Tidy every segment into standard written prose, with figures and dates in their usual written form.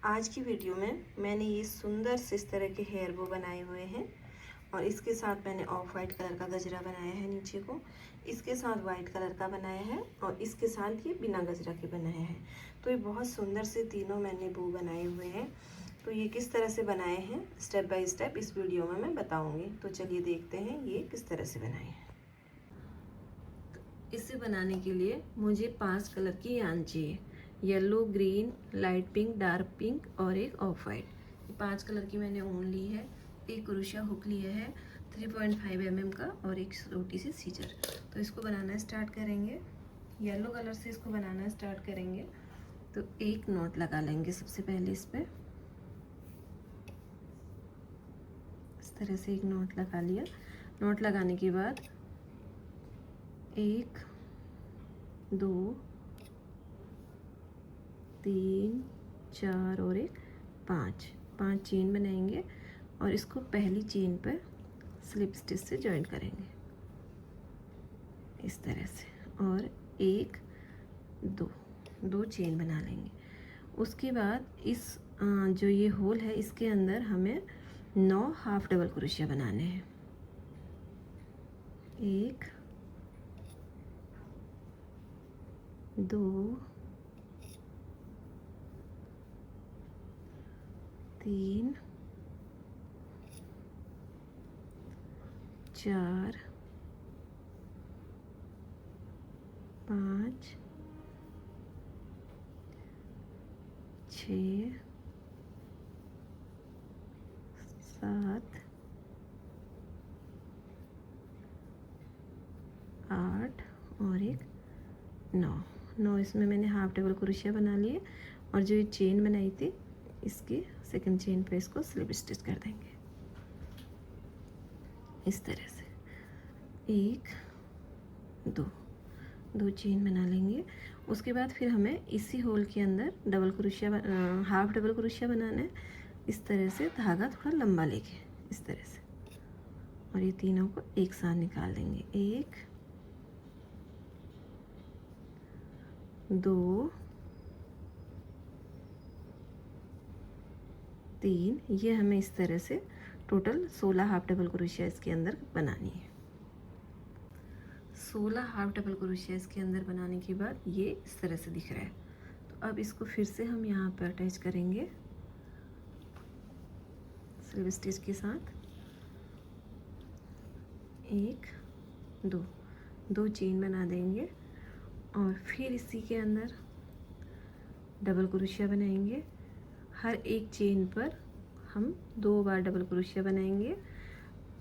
आज की वीडियो में मैंने ये सुंदर से इस तरह के हेयर बो बनाए हुए हैं और इसके साथ मैंने ऑफ वाइट कलर का गजरा बनाया है नीचे को, इसके साथ वाइट कलर का बनाया है और इसके साथ ये बिना गजरा के बनाया है। तो ये बहुत सुंदर से तीनों मैंने बो बनाए हुए हैं। तो ये किस तरह से बनाए हैं स्टेप बाय स्टेप इस वीडियो में मैं बताऊंगी। तो चलिए देखते हैं ये किस तरह से बनाए हैं। तो इसे बनाने के लिए मुझे 5 कलर की यान चाहिए, yellow, green, light pink, dark pink और एक ऑफ वाइट। 5 कलर की मैंने ऊन ली है, एक क्रोशिया हुक लिया है 3.5 mm का और एक छोटी सी सीजर। तो इसको बनाना स्टार्ट करेंगे। येलो कलर से इसको बनाना स्टार्ट करेंगे। तो एक नॉट लगा लेंगे सबसे पहले इस पर, इस तरह से एक नॉट लगा लिया। नॉट लगाने के बाद 1 2 3 4 और एक 5 चेन बनाएंगे और इसको पहली चेन पर स्लिप स्टिच से जॉइन करेंगे इस तरह से, और 1 2 चेन बना लेंगे। उसके बाद इस जो ये होल है इसके अंदर हमें 9 हाफ डबल क्रोशिया बनाने हैं। 1 2 3 4 5 6 7 8 और एक 9 इसमें मैंने हाफ डबल क्रोशिया बना लिए और जो ये चेन बनाई थी इसके सेकंड चेन पे इसको स्लिप स्टिच कर देंगे इस तरह से। 1 2 चेन बना लेंगे। उसके बाद फिर हमें इसी होल के अंदर डबल क्रोशिया हाफ डबल क्रोशिया बनाना है। इस तरह से धागा थोड़ा लंबा लेके इस तरह से, और ये तीनों को एक साथ निकाल देंगे। 1 2 3, ये हमें इस तरह से टोटल 16 हाफ डबल क्रोशिया इसके अंदर बनानी है। 16 हाफ डबल क्रोशिया इसके अंदर बनाने के बाद ये इस तरह से दिख रहा है। तो अब इसको फिर से हम यहाँ पर अटैच करेंगे स्लिप स्टिच के साथ। 1 2 चेन बना देंगे और फिर इसी के अंदर डबल क्रोशिया बनाएंगे। हर एक चेन पर हम 2 बार डबल क्रोशिया बनाएंगे।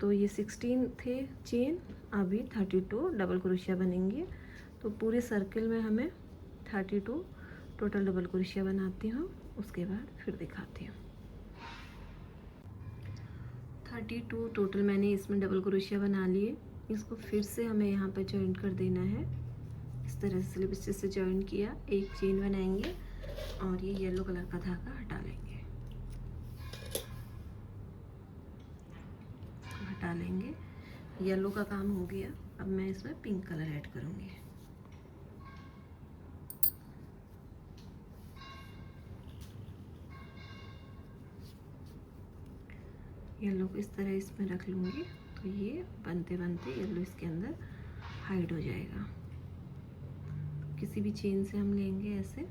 तो ये 16 थे चेन, अभी 32 डबल क्रोशिया बनेंगे। तो पूरे सर्किल में हमें 32 टोटल डबल क्रोशिया बनाती हूँ, उसके बाद फिर दिखाती हूँ। 32 टोटल मैंने इसमें डबल क्रोशिया बना लिए। इसको फिर से हमें यहाँ पर जॉइंट कर देना है इस तरह से। स्लिप स्टिच से जॉइन किया, एक चेन बनाएंगे और ये येलो कलर का धागा हटा लेंगे, हटा लेंगे। येलो का काम हो गया। अब मैं इसमें पिंक कलर ऐड करूँगी। येलो को इस तरह इसमें रख लूँगी तो ये बनते बनते येलो इसके अंदर हाइड हो जाएगा। तो किसी भी चेन से हम लेंगे ऐसे,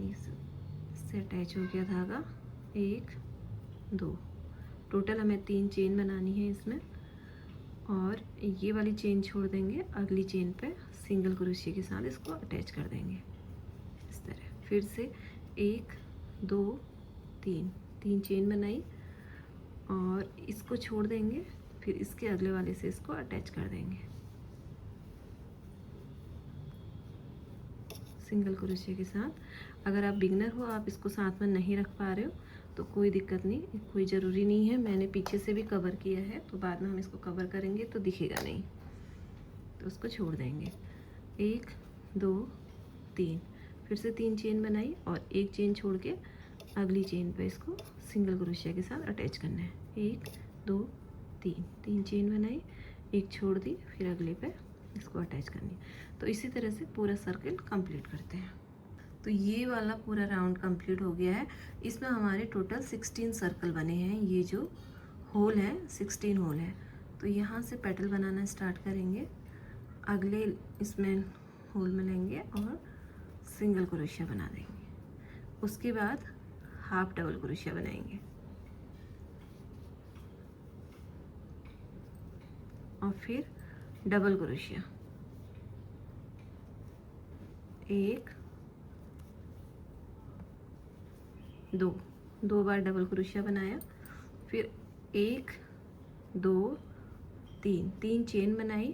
इससे अटैच हो गया धागा। 1 2 टोटल हमें 3 चेन बनानी है इसमें, और ये वाली चेन छोड़ देंगे, अगली चेन पे सिंगल क्रोशिया के साथ इसको अटैच कर देंगे इस तरह। फिर से 1 2 3 चेन बनाई और इसको छोड़ देंगे, फिर इसके अगले वाले से इसको अटैच कर देंगे सिंगल क्रोशिया के साथ। अगर आप बिगनर हो, आप इसको साथ में नहीं रख पा रहे हो तो कोई दिक्कत नहीं, कोई ज़रूरी नहीं है। मैंने पीछे से भी कवर किया है, तो बाद में हम इसको कवर करेंगे तो दिखेगा नहीं, तो उसको छोड़ देंगे। 1 2 3 फिर से 3 चेन बनाई और एक चेन छोड़ के अगली चेन पे इसको सिंगल क्रोशिया के साथ अटैच करना है। 1 2 3 चेन बनाई, एक छोड़ दी, फिर अगले पे इसको अटैच करनी है। तो इसी तरह से पूरा सर्कल कंप्लीट करते हैं। तो ये वाला पूरा राउंड कंप्लीट हो गया है। इसमें हमारे टोटल 16 सर्कल बने हैं। ये जो होल है 16 होल है। तो यहाँ से पेटल बनाना स्टार्ट करेंगे। अगले इसमें होल में लेंगे और सिंगल क्रोशिया बना देंगे। उसके बाद हाफ डबल क्रोशिया बनाएंगे और फिर डबल क्रोशिया, एक दो बार डबल क्रोशिया बनाया, फिर एक दो तीन चेन बनाई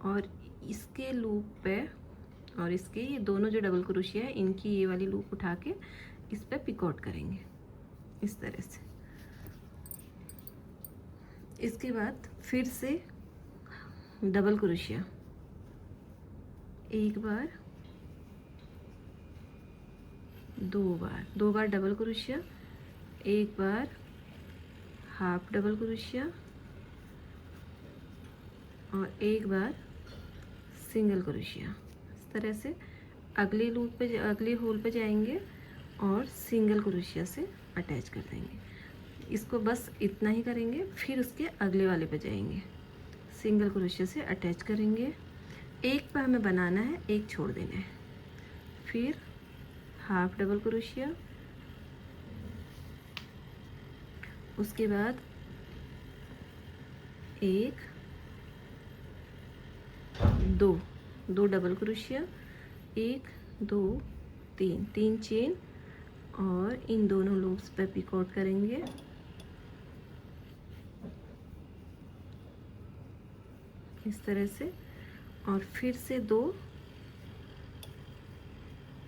और इसके लूप पे और इसके ये दोनों जो डबल क्रोशिया है इनकी ये वाली लूप उठा के इस पे पिकआउट करेंगे इस तरह से। इसके बाद फिर से डबल क्रोशिया, एक बार दो बार डबल क्रोशिया, एक बार हाफ डबल क्रोशिया और एक बार सिंगल क्रोशिया। इस तरह से अगले लूप पे अगले होल पे जाएंगे और सिंगल क्रोशिया से अटैच कर देंगे। इसको बस इतना ही करेंगे। फिर उसके अगले वाले पे जाएंगे, सिंगल क्रोशिया से अटैच करेंगे। एक पे हमें बनाना है, एक छोड़ देना है। फिर हाफ डबल क्रोशिया, उसके बाद एक दो डबल क्रोशिया, एक दो तीन चेन और इन दोनों लूप्स पे पिकआउट करेंगे। इस तरह से और फिर से दो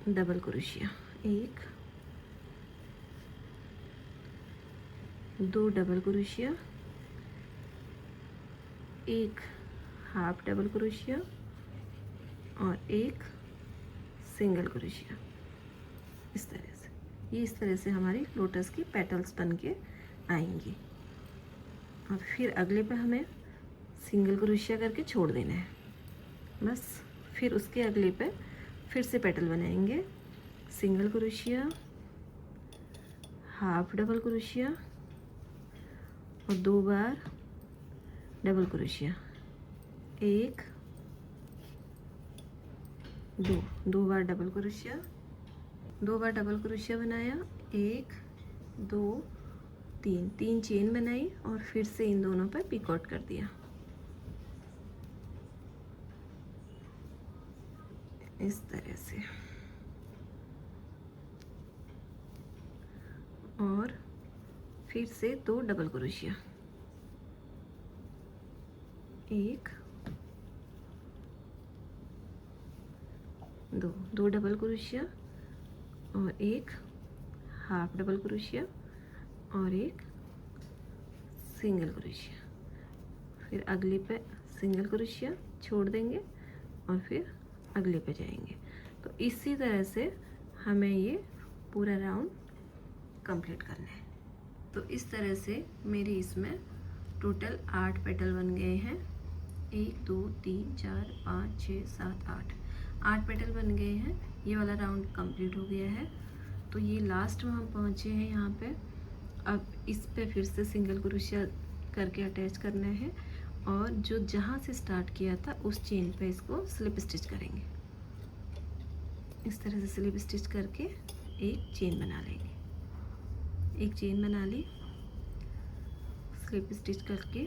डबल क्रोशिया, दो डबल क्रोशिया, एक हाफ डबल क्रोशिया और एक सिंगल क्रोशिया। इस तरह से हमारी लोटस की पेटल्स बन के आएंगी। और फिर अगले पे हमें सिंगल क्रोशिया करके छोड़ देना है बस। फिर उसके अगले पे फिर से पेटल बनाएंगे, single crochet, half double crochet और दो बार डबल क्रोशिया, एक दो बार डबल क्रोशिया, बनाया, एक दो तीन चेन बनाई और फिर से इन दोनों पर पिकआउट कर दिया इस तरह से। और फिर से दो डबल क्रोशिया, एक दो डबल क्रोशिया और एक हाफ डबल क्रोशिया और एक सिंगल क्रोशिया। फिर अगले पे सिंगल क्रोशिया छोड़ देंगे और फिर अगले पे जाएंगे। तो इसी तरह से हमें ये पूरा राउंड कंप्लीट करना है। तो इस तरह से मेरी इसमें टोटल 8 पेटल बन गए हैं। 1 2 3 4 5 6 7 8 पेटल बन गए हैं। ये वाला राउंड कंप्लीट हो गया है। तो ये लास्ट में हम पहुँचे हैं यहाँ पे। अब इस पे फिर से सिंगल क्रोशिया करके अटैच करना है और जो जहाँ से स्टार्ट किया था उस चेन पे इसको स्लिप स्टिच करेंगे। इस तरह से स्लिप स्टिच करके एक चेन बना लेंगे। एक चेन बना ली स्लिप स्टिच करके।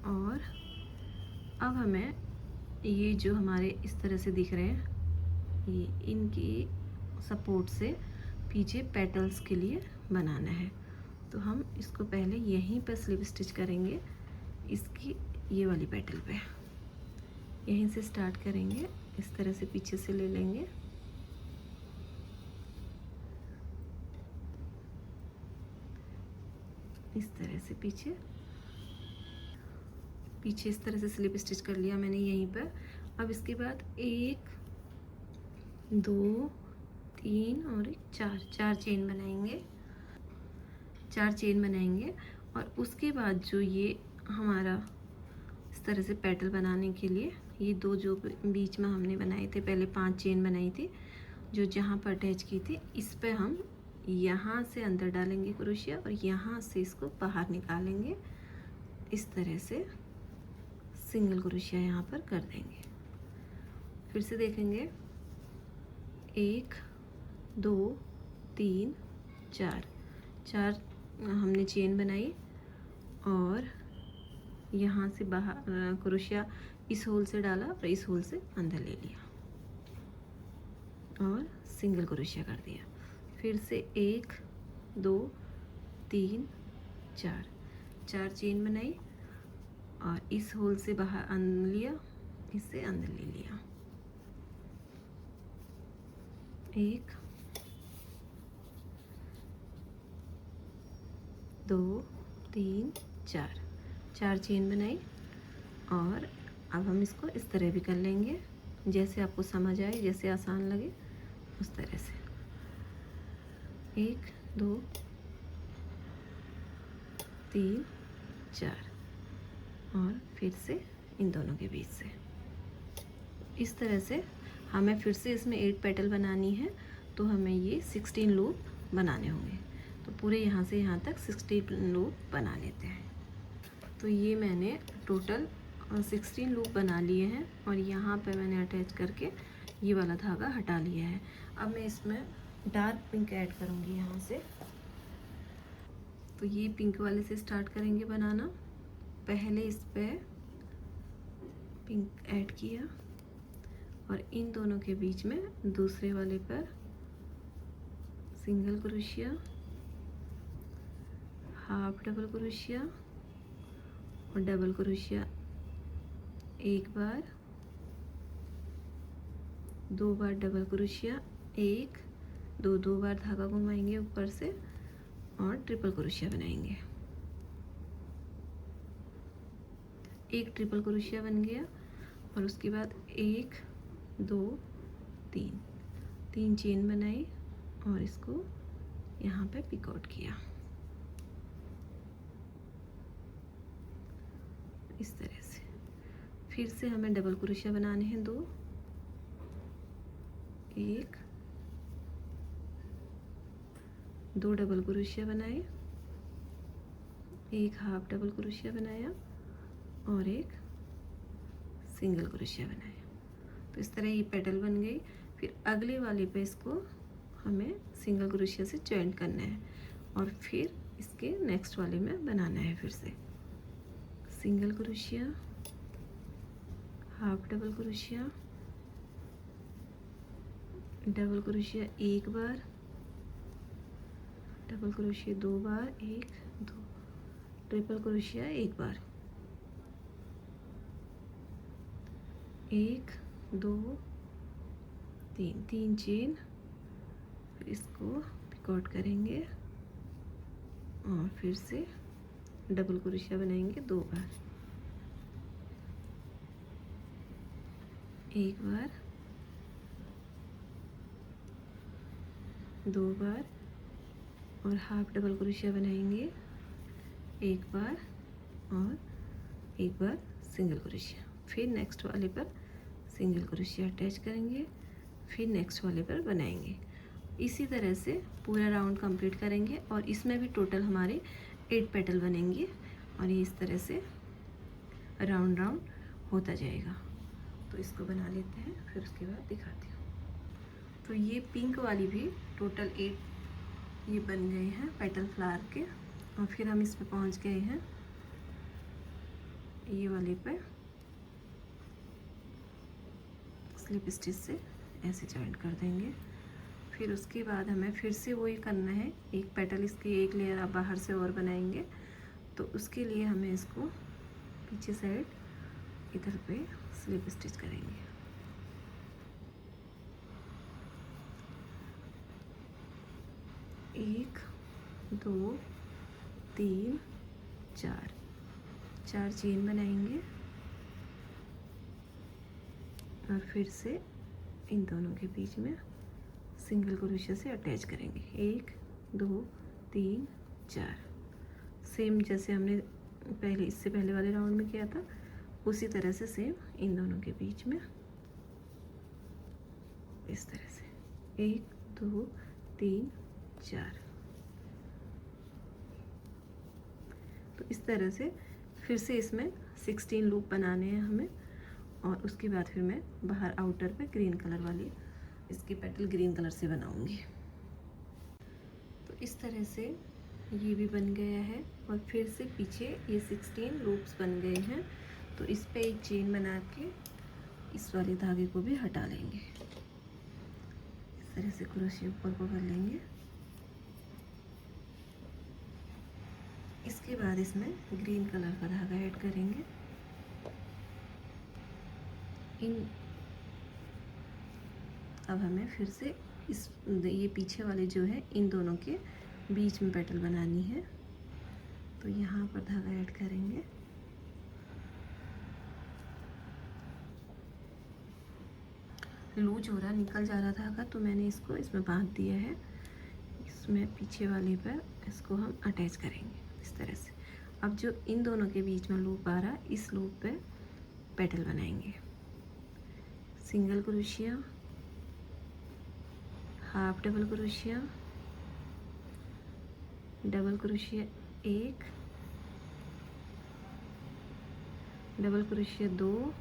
और अब हमें ये जो हमारे इस तरह से दिख रहे हैं, ये इनकी सपोर्ट से पीछे पेटल्स के लिए बनाना है। तो हम इसको पहले यहीं पर स्लिप स्टिच करेंगे, इसकी ये वाली पेटल पे यहीं से स्टार्ट करेंगे। इस तरह से पीछे से ले लेंगे, इस तरह से पीछे इस तरह से स्लिप स्टिच कर लिया मैंने यहीं पर। अब इसके बाद 1 2 3 और 4 चेन बनाएंगे। 4 चेन बनाएंगे और उसके बाद जो ये हमारा इस तरह से पेटल बनाने के लिए ये दो जो बीच में हमने बनाए थे, पहले 5 चेन बनाई थी जो जहाँ पर अटैच की थी, इस पे हम यहाँ से अंदर डालेंगे क्रोशिया और यहाँ से इसको बाहर निकालेंगे। इस तरह से सिंगल क्रोशिया यहाँ पर कर देंगे। फिर से देखेंगे 1 2 3 4 4 हमने चेन बनाई और यहाँ से बाहर क्रोशिया इस होल से डाला और इस होल से अंदर ले लिया और सिंगल क्रोशिया कर दिया। फिर से 1 2 3 4 4 चेन बनाई और इस होल से बाहर अंदर लिया, इससे अंदर ले लिया। 1 2 3 4 4 चेन बनाई और अब हम इसको इस तरह भी कर लेंगे, जैसे आपको समझ आए, जैसे आसान लगे उस तरह से। 1 2 3 4 और फिर से इन दोनों के बीच से इस तरह से हमें फिर से इसमें 8 पेटल बनानी है, तो हमें ये 16 लूप बनाने होंगे। तो पूरे यहाँ से यहाँ तक 16 लूप बना लेते हैं। तो ये मैंने टोटल 16 लूप बना लिए हैं और यहाँ पे मैंने अटैच करके ये वाला धागा हटा लिया है। अब मैं इसमें डार्क पिंक ऐड करूँगी यहाँ से। तो ये पिंक वाले से स्टार्ट करेंगे बनाना। पहले इस पे पिंक ऐड किया और इन दोनों के बीच में दूसरे वाले पर single crochet, half double crochet और डबल क्रोशिया एक बार, 2 बार डबल क्रोशिया, 1 2 2 बार धागा घुमाएंगे ऊपर से और ट्रिपल क्रोशिया बनाएंगे। एक ट्रिपल क्रोशिया बन गया और उसके बाद 1 2 3 चेन बनाई और इसको यहाँ पे पिक आउट किया इस तरह से। फिर से हमें डबल क्रोशिया बनाने हैं 2, 1 2 डबल क्रोशिया बनाए, 1 हाफ डबल क्रोशिया बनाया और 1 सिंगल क्रोशिया बनाया। तो इस तरह ये पेटल बन गई। फिर अगले वाले पे इसको हमें सिंगल क्रोशिया से जॉइंट करना है और फिर इसके नेक्स्ट वाले में बनाना है। फिर से single crochet, half double crochet, double crochet एक बार, डबल क्रोशिया 2 बार, 1 2, ट्रिपल क्रोशिया एक बार, 1 2 3 चेन। फिर इसको पिक आउट करेंगे और फिर से डबल क्रोशिया बनाएंगे 2 बार, 1 बार, 2 बार और हाफ डबल क्रोशिया बनाएंगे 1 बार और 1 बार सिंगल क्रोशिया। फिर नेक्स्ट वाले पर सिंगल क्रोशिया अटैच करेंगे, फिर नेक्स्ट वाले पर बनाएंगे। इसी तरह से पूरा राउंड कंप्लीट करेंगे और इसमें भी टोटल हमारे 8 पेटल बनेंगे और ये इस तरह से राउंड राउंड होता जाएगा। तो इसको बना लेते हैं, फिर उसके बाद दिखाती हूँ। तो ये पिंक वाली भी टोटल 8 ये बन गए हैं पेटल फ्लावर के। और फिर हम इस पे पहुँच गए हैं ये वाले पे स्लिप स्टिच से ऐसे जॉइंट कर देंगे। फिर उसके बाद हमें फिर से वही करना है, एक पेटल इसकी एक लेयर आप बाहर से और बनाएंगे। तो उसके लिए हमें इसको पीछे साइड इधर पे स्लिप स्टिच करेंगे। एक 2 3 4 चेन बनाएंगे और फिर से इन दोनों के बीच में सिंगल क्रोशिया से अटैच करेंगे। 1 2 3 4 सेम जैसे हमने पहले इससे पहले वाले राउंड में किया था उसी तरह से सेम इन दोनों के बीच में इस तरह से 1 2 3 4। तो इस तरह से फिर से इसमें 16 लूप बनाने हैं हमें, और उसके बाद फिर मैं बाहर आउटर पे ग्रीन कलर वाली इसकी पेटल ग्रीन कलर से बनाऊंगी। तो इस तरह से ये भी बन गया है, और फिर से पीछे ये 16 लूप्स बन गए हैं। तो इस पे एक चेन बना के इस वाले धागे को भी हटा लेंगे। इस तरह से क्रोशे ऊपर को कर लेंगे। इसके बाद इसमें ग्रीन कलर का धागा ऐड करेंगे। अब हमें फिर से ये पीछे वाले जो है इन दोनों के बीच में पेटल बनानी है। तो यहाँ पर धागा ऐड करेंगे। लूज हो रहा, निकल जा रहा धागा, तो मैंने इसको इसमें बांध दिया है। इसमें पीछे वाले पर इसको हम अटैच करेंगे इस तरह से। अब जो इन दोनों के बीच में लूप आ रहा, इस लूप पे पेटल बनाएंगे। Single crochet, half double crochet, double crochet 1, double crochet 2,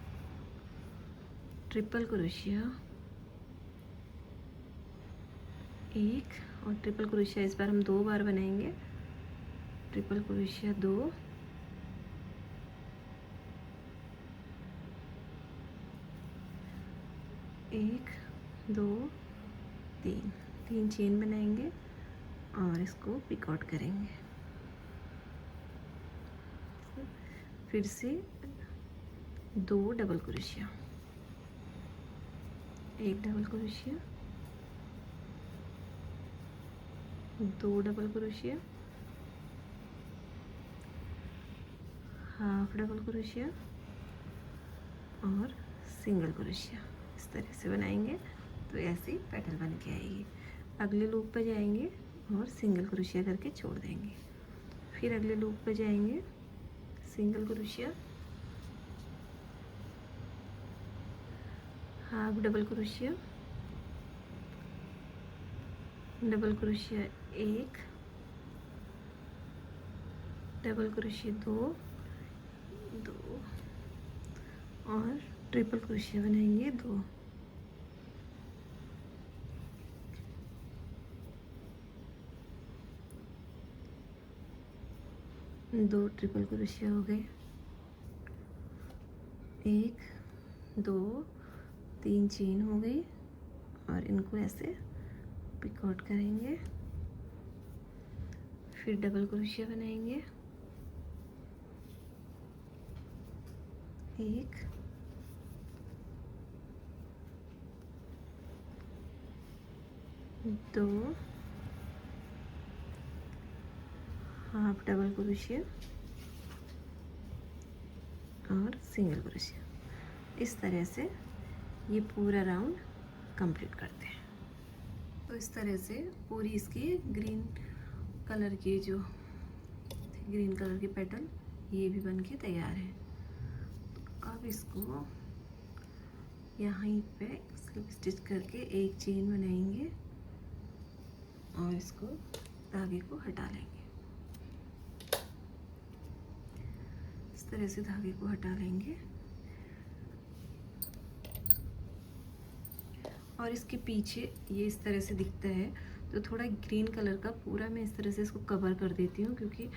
triple crochet 1, और ट्रिपल क्रोशिया इस बार हम 2 बार बनाएंगे। ट्रिपल क्रोशिया 2, एक 2 3 चेन बनाएंगे और इसको पिक आउट करेंगे। फिर से 2 double crochet, 1 double crochet, 2 double क्रोशिया, हाफ डबल क्रोशिया और सिंगल क्रोशिया। इस तरह से बनाएंगे तो ऐसी पैटर्न बन के आएगी। अगले लूप पे जाएंगे और सिंगल क्रोशिया करके छोड़ देंगे। फिर अगले लूप पे जाएंगे, single crochet, half double crochet, double crochet 1, double crochet 2 और ट्रिपल क्रोशिया बनाएंगे 2। दो ट्रिपल क्रोशिया हो गए। 1 2 3 चेन हो गई, और इनको ऐसे पिक आउट करेंगे। फिर डबल क्रोशिया बनाएंगे, 1 2, हाफ डबल क्रोशिया और सिंगल क्रोशिया। इस तरह से ये पूरा राउंड कंप्लीट करते हैं। तो इस तरह से पूरी इसकी ग्रीन कलर की पैटर्न ये भी बन के तैयार है। तो अब इसको यहाँ पे स्लिप स्टिच करके एक चेन बनाएंगे और इसको धागे को हटा लेंगे। इस तरह से धागे को हटा लेंगे, और इसके पीछे ये इस तरह से दिखता है। तो थोड़ा ग्रीन कलर का पूरा मैं इस तरह से इसको कवर कर देती हूँ, क्योंकि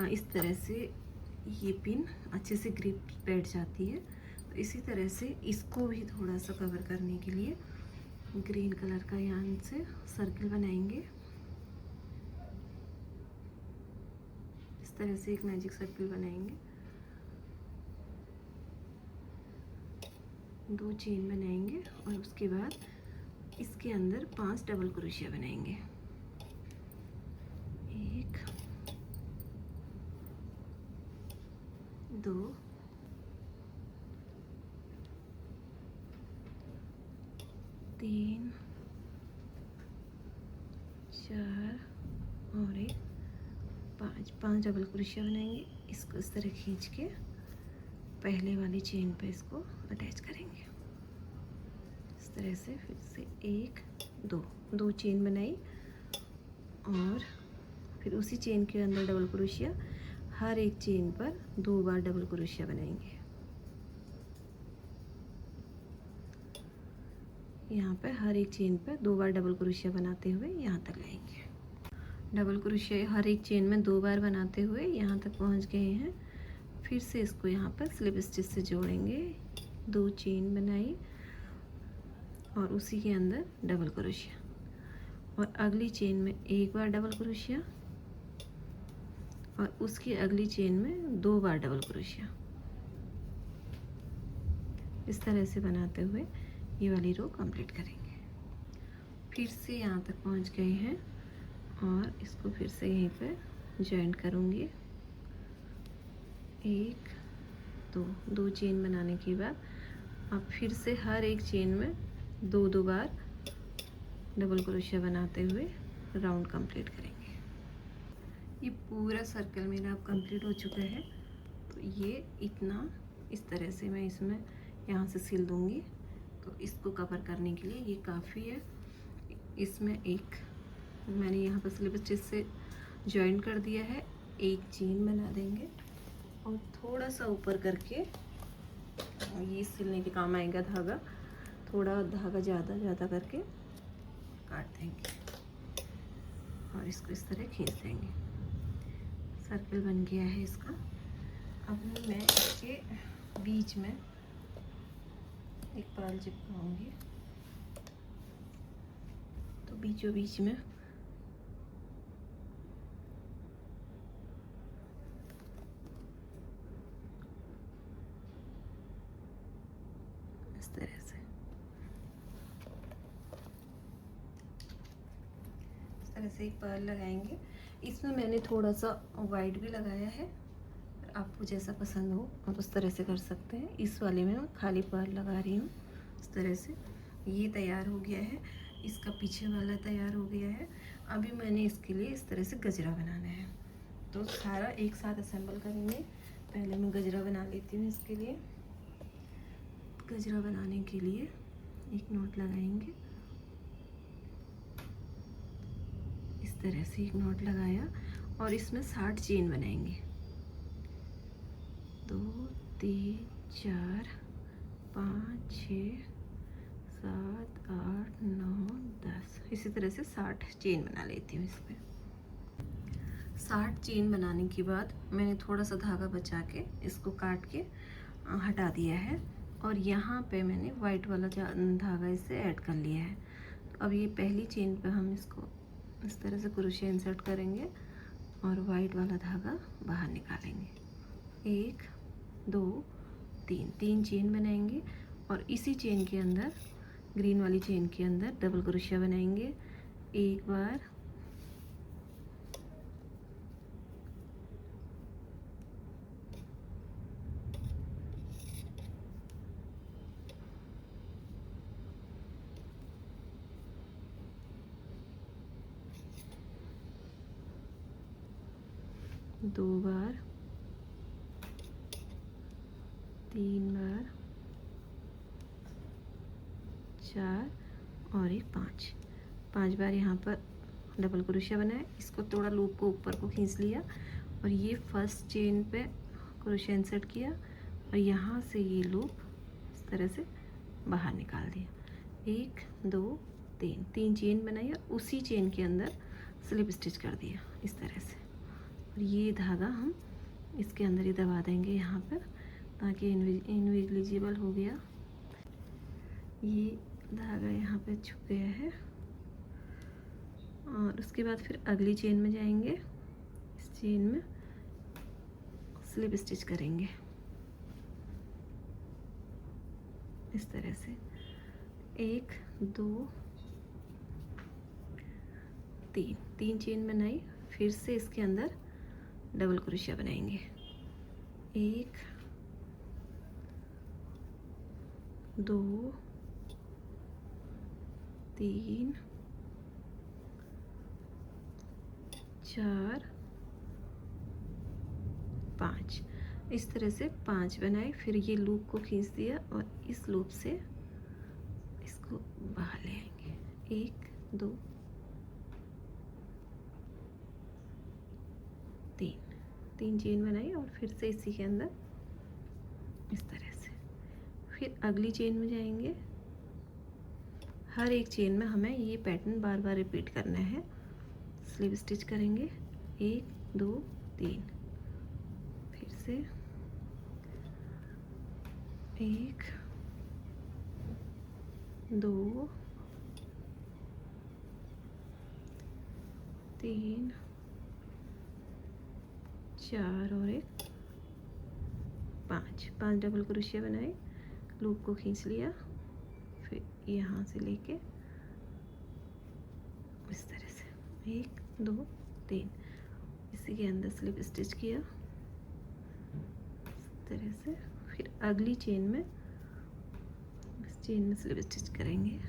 इस तरह से ये पिन अच्छे से ग्रिप बैठ जाती है। तो इसी तरह से इसको भी थोड़ा सा कवर करने के लिए ग्रीन कलर का यहाँ से सर्कल बनाएंगे। इस तरह से एक मैजिक सर्कल बनाएंगे, 2 चेन बनाएंगे, और उसके बाद इसके अंदर 5 डबल क्रोशिया बनाएंगे। 1 2 3 4 और एक 5 डबल क्रोशिया बनाएंगे। इसको इस तरह खींच के पहले वाली चेन पे इसको अटैच करेंगे। इस तरह से फिर से 1 2 चेन बनाई और फिर उसी चेन के अंदर डबल क्रोशिया, हर एक चेन पर 2 बार डबल क्रोशिया बनाएंगे। यहाँ पर हर एक चेन पर 2 बार डबल क्रोशिया बनाते हुए यहाँ तक लाएंगे। डबल क्रोशिया हर एक चेन में 2 बार बनाते हुए यहाँ तक पहुँच गए हैं। फिर से इसको यहाँ पर स्लिप स्टिच से जोड़ेंगे। 2 चेन बनाई और उसी के अंदर डबल क्रोशिया और अगली चेन में 1 बार डबल क्रोशिया और उसकी अगली चेन में 2 बार डबल क्रोशिया। इस तरह से बनाते हुए ये वाली रो कंप्लीट करेंगे। फिर से यहाँ तक पहुँच गए हैं और इसको फिर से यहीं पर जॉइंट करूँगी। 1 2 चेन बनाने के बाद अब फिर से हर एक चेन में 2 बार डबल क्रोशिया बनाते हुए राउंड कंप्लीट करेंगे। ये पूरा सर्कल मेरा अब कंप्लीट हो चुका है। तो ये इतना इस तरह से मैं इसमें यहाँ से सिल दूँगी। तो इसको कवर करने के लिए ये काफ़ी है। इसमें एक मैंने यहाँ पर स्लिप स्टिच से जॉइन कर दिया है। 1 चेन बना देंगे और थोड़ा सा ऊपर करके ये सिलने के काम आएगा धागा। थोड़ा धागा ज़्यादा करके काट देंगे और इसको इस तरह खींच देंगे। सर्कल बन गया है इसका। अब मैं इसके बीच में एक पर्ल चिपकाऊंगी। तो बीचों बीच में इस तरह से एक पर्ल लगाएंगे। इसमें मैंने थोड़ा सा वाइट भी लगाया है। आपको जैसा पसंद हो आप उस तरह से कर सकते हैं। इस वाले में मैं खाली पर्ल लगा रही हूँ। इस तरह से ये तैयार हो गया है। इसका पीछे वाला तैयार हो गया है। अभी मैंने इसके लिए इस तरह से गजरा बनाना है। तो सारा एक साथ असेंबल करेंगे। पहले मैं गजरा बना लेती हूँ। इसके लिए गजरा बनाने के लिए एक नॉट लगाएंगे। इस तरह से एक नॉट लगाया और इसमें 60 चेन बनाएंगे। 2 3 4 5 6 7 8 9 10 इसी तरह से 60 चेन बना लेती हूँ। इस पर 60 चेन बनाने के बाद मैंने थोड़ा सा धागा बचा के इसको काट के हटा दिया है और यहाँ पे मैंने वाइट वाला धागा इसे ऐड कर लिया है। तो अब ये पहली चेन पे हम इसको इस तरह से क्रोशिया इंसर्ट करेंगे और वाइट वाला धागा बाहर निकालेंगे। 1 2 3 चेन बनाएंगे और इसी चेन के अंदर ग्रीन वाली चेन के अंदर डबल क्रोशिया बनाएंगे। 1 बार, 2 बार, 3 बार, 4 और एक 5 बार यहाँ पर डबल क्रोशिया बनाए। इसको थोड़ा लूप को ऊपर को खींच लिया और ये फर्स्ट चेन पे क्रोशिया इंसर्ट किया और यहाँ से ये लूप इस तरह से बाहर निकाल दिया। 1 2 3 चेन बनाई और उसी चेन के अंदर स्लिप स्टिच कर दिया इस तरह से। और ये धागा हम इसके अंदर ही दबा देंगे यहाँ पर, ताकि इनविजिबल हो गया। ये धागा यहाँ पे छुप गया है और उसके बाद फिर अगली चेन में जाएंगे। इस चेन में स्लिप स्टिच करेंगे इस तरह से। 1 2 3 चेन बनाई, फिर से इसके अंदर डबल क्रोशिया बनाएंगे। 1 2 3 4 5 इस तरह से 5 बनाए, फिर ये लूप को खींच दिया और इस लूप से इसको बाहर ले आएंगे। 1 2 3 चेन बनाई और फिर से इसी के अंदर इस तरह से, फिर अगली चेन में जाएंगे। हर एक चेन में हमें ये पैटर्न बार बार रिपीट करना है। स्लिप स्टिच करेंगे 1 2 3, फिर से 1 2 3 4 और 1 5 डबल क्रोशिया बनाए, लूप को खींच लिया, फिर यहाँ से लेके इस तरह से 1 2 3, इसी के अंदर स्लिप स्टिच किया इस तरह से, फिर अगली चेन में इस चेन में स्लिप स्टिच करेंगे।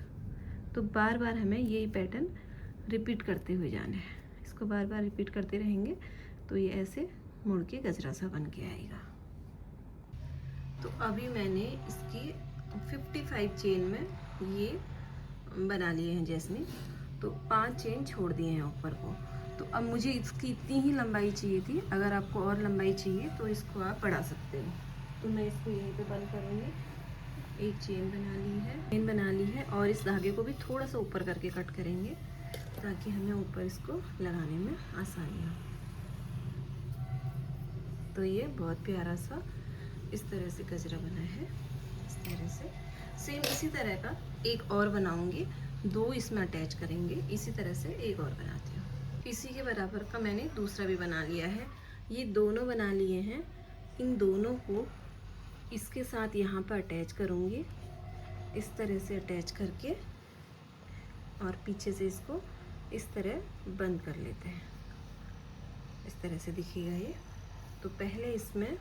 तो बार बार हमें यही पैटर्न रिपीट करते हुए जाना है। इसको बार बार रिपीट करते रहेंगे तो ये ऐसे मुड़ के गजरा सा बन के आएगा। तो अभी मैंने इसकी 55 चेन में ये बना लिए हैं जैस्मिन, तो 5 चेन छोड़ दिए हैं ऊपर को। तो अब मुझे इसकी इतनी ही लंबाई चाहिए थी, अगर आपको और लंबाई चाहिए तो इसको आप बढ़ा सकते हो। तो मैं इसको यहीं पे बंद करूँगी। एक चेन बना ली है और इस धागे को भी थोड़ा सा ऊपर करके कट करेंगे ताकि हमें ऊपर इसको लगाने में आसानी हो। तो ये बहुत प्यारा सा इस तरह से गजरा बना है। इस तरह से सेम इसी तरह का एक और बनाऊंगी, 2 इसमें अटैच करेंगे। इसी तरह से एक और बनाती हूँ। इसी के बराबर का मैंने दूसरा भी बना लिया है। ये दोनों बना लिए हैं, इन दोनों को इसके साथ यहाँ पर अटैच करूँगी। इस तरह से अटैच करके और पीछे से इसको इस तरह बंद कर लेते हैं। इस तरह से दिखेगा ये। तो पहले इसमें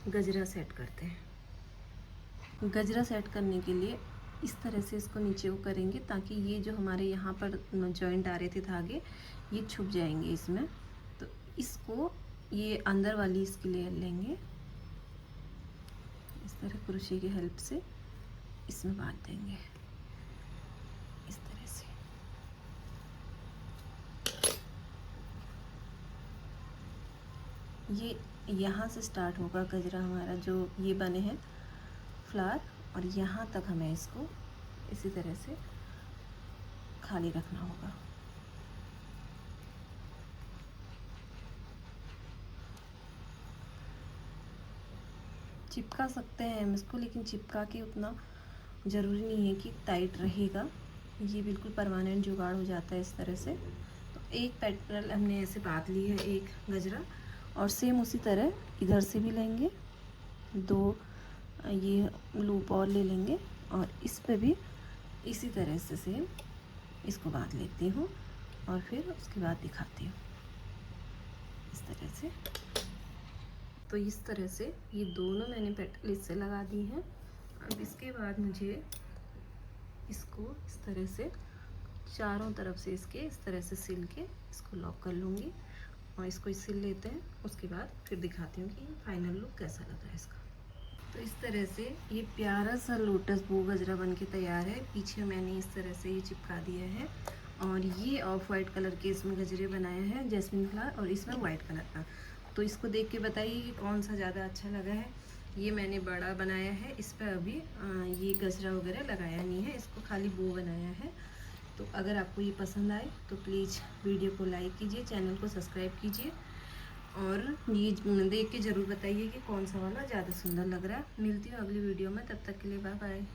गजरा सेट करते हैं। गजरा सेट करने के लिए इस तरह से इसको नीचे वो करेंगे ताकि ये जो हमारे यहाँ पर जॉइंट आ रहे थे धागे, ये छुप जाएंगे इसमें। तो इसको ये अंदर वाली इसकी लेयर लेंगे, इस तरह क्रोशे की हेल्प से इसमें बांध देंगे इस तरह से। ये यहाँ से स्टार्ट होगा गजरा हमारा, जो ये बने हैं फ्लावर, और यहाँ तक हमें इसको इसी तरह से खाली रखना होगा। चिपका सकते हैं हम इसको, लेकिन चिपका के उतना ज़रूरी नहीं है कि टाइट रहेगा। ये बिल्कुल परमानेंट जुगाड़ हो जाता है इस तरह से। तो एक पैटर्न हमने ऐसे बांध ली है एक गजरा, और सेम उसी तरह इधर से भी लेंगे, 2 ये लूप और ले लेंगे और इस पे भी इसी तरह से सेम इसको बांध लेती हूँ और फिर उसके बाद दिखाती हूँ इस तरह से। तो इस तरह से ये दोनों मैंने पेटल इससे लगा दी हैं। अब इसके बाद मुझे इसको इस तरह से चारों तरफ से इसके इस तरह से सिल के इसको लॉक कर लूँगी और इसको सिल लेते हैं। उसके बाद फिर दिखाती हूँ कि फाइनल लुक कैसा लग रहा है इसका। तो इस तरह से ये प्यारा सा लोटस बो गजरा बन के तैयार है। पीछे मैंने इस तरह से ये चिपका दिया है और ये ऑफ वाइट कलर के इसमें गजरे बनाए हैं जैस्मिन फ्लावर, और इसमें वाइट कलर का। तो इसको देख के बताइए कि कौन सा ज़्यादा अच्छा लगा है। ये मैंने बड़ा बनाया है, इस पर अभी ये गजरा वगैरह लगाया नहीं है, इसको खाली बो बनाया है। तो अगर आपको ये पसंद आए तो प्लीज़ वीडियो को लाइक कीजिए, चैनल को सब्सक्राइब कीजिए और ये देख के ज़रूर बताइए कि कौन सा वाला ज़्यादा सुंदर लग रहा है। मिलती हूँ अगली वीडियो में, तब तक के लिए बाय बाय।